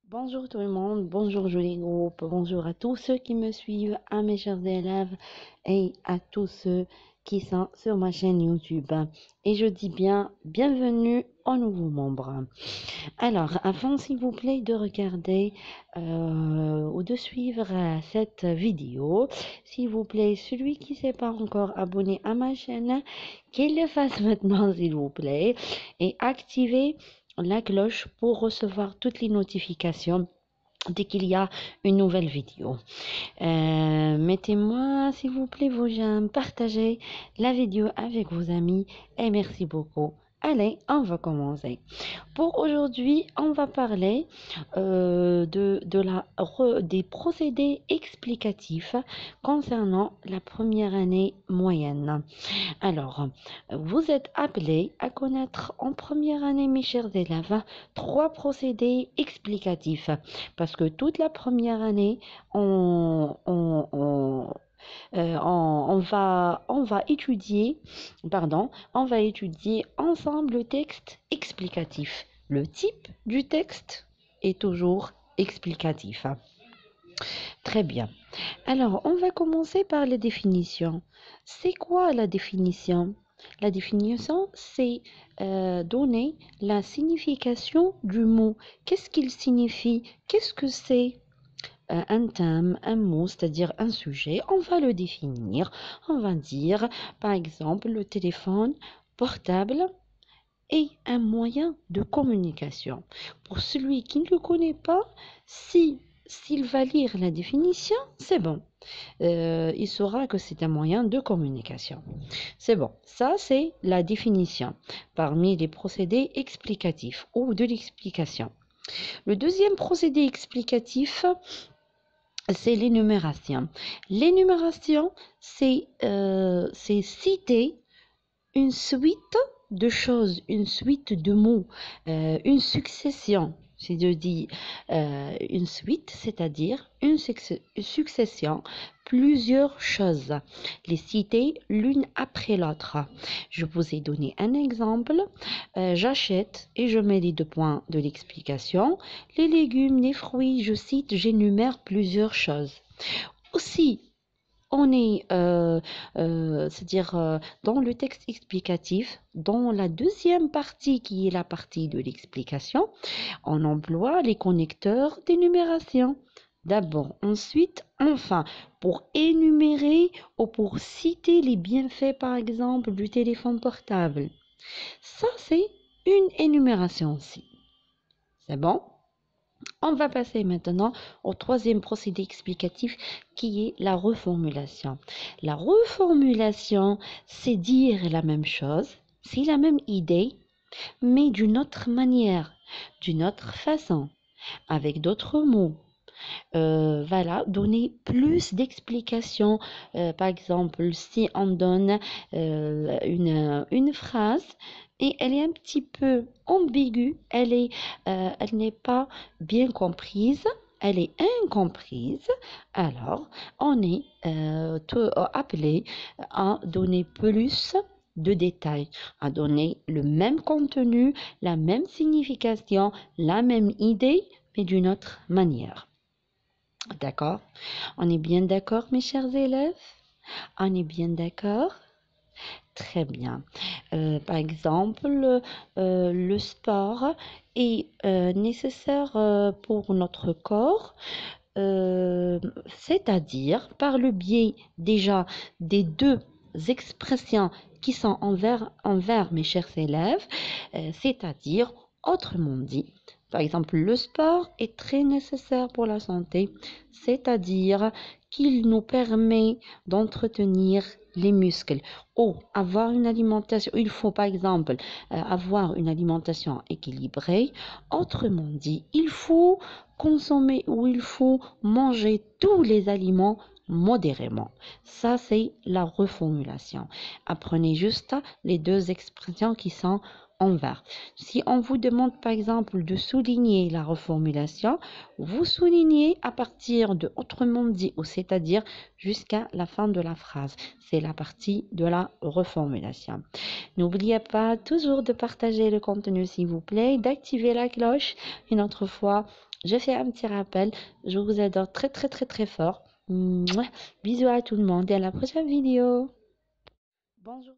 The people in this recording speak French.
Bonjour tout le monde, bonjour joli groupe, bonjour à tous ceux qui me suivent, à mes chers élèves et à tous ceux qui sont sur ma chaîne YouTube. Et je dis bien bienvenue aux nouveaux membres. Alors, avant s'il vous plaît de regarder ou de suivre cette vidéo, s'il vous plaît, celui qui ne s'est pas encore abonné à ma chaîne, qu'il le fasse maintenant s'il vous plaît et activez la cloche pour recevoir toutes les notifications dès qu'il y a une nouvelle vidéo. Mettez-moi s'il vous plaît vos j'aime, partagez la vidéo avec vos amis et merci beaucoup. Allez, on va commencer. Pour aujourd'hui, on va parler des procédés explicatifs concernant la première année moyenne. Alors, vous êtes appelés à connaître en première année, mes chers élèves, trois procédés explicatifs. Parce que toute la première année, on va étudier, ensemble le texte explicatif. Le type du texte est toujours explicatif. Très bien. Alors, on va commencer par les définitions. C'est quoi la définition? La définition, c'est donner la signification du mot. Qu'est-ce qu'il signifie? Qu'est-ce que c'est? Un thème, un mot, c'est-à-dire un sujet, on va le définir. On va dire, par exemple, le téléphone portable est un moyen de communication. Pour celui qui ne le connaît pas, s'il va lire la définition, c'est bon. Il saura que c'est un moyen de communication. C'est bon. Ça, c'est la définition parmi les procédés explicatifs ou de l'explication. Le deuxième procédé explicatif, c'est l'énumération. L'énumération, c'est citer une suite de choses, une suite de mots, une succession. C'est de dire une suite, c'est-à-dire une succession, plusieurs choses, les citer l'une après l'autre. Je vous ai donné un exemple. J'achète et je mets les deux points de l'explication. Les légumes, les fruits, je cite, j'énumère plusieurs choses. Aussi, on est, c'est-à-dire dans le texte explicatif, dans la deuxième partie qui est la partie de l'explication, on emploie les connecteurs d'énumération. D'abord, ensuite, enfin, pour énumérer ou pour citer les bienfaits, par exemple, du téléphone portable. Ça, c'est une énumération aussi. C'est bon? On va passer maintenant au troisième procédé explicatif qui est la reformulation. La reformulation, c'est dire la même chose, c'est la même idée, mais d'une autre manière, d'une autre façon, avec d'autres mots. Voilà, donner plus d'explications. Par exemple, si on donne une phrase et elle est un petit peu ambiguë, elle n'est pas bien comprise, elle est incomprise, alors on est appelé à donner plus de détails, à donner le même contenu, la même signification, la même idée, mais d'une autre manière. D'accord? On est bien d'accord, mes chers élèves? On est bien d'accord? Très bien. Par exemple, le sport est nécessaire pour notre corps, c'est-à-dire par le biais déjà des deux expressions qui sont envers mes chers élèves, c'est-à-dire, autrement dit, par exemple, le sport est très nécessaire pour la santé, c'est-à-dire qu'il nous permet d'entretenir les muscles ou avoir une alimentation. Il faut par exemple avoir une alimentation équilibrée. Autrement dit, il faut consommer ou il faut manger tous les aliments modérément. Ça, c'est la reformulation. Apprenez juste les deux expressions qui sont envers. Si on vous demande par exemple de souligner la reformulation, vous soulignez à partir de autrement dit ou c'est-à-dire jusqu'à la fin de la phrase. C'est la partie de la reformulation. N'oubliez pas toujours de partager le contenu s'il vous plaît, d'activer la cloche. Une autre fois, je fais un petit rappel. Je vous adore très, très, très, très fort. Mouah. Bisous à tout le monde et à la prochaine vidéo. Bonjour.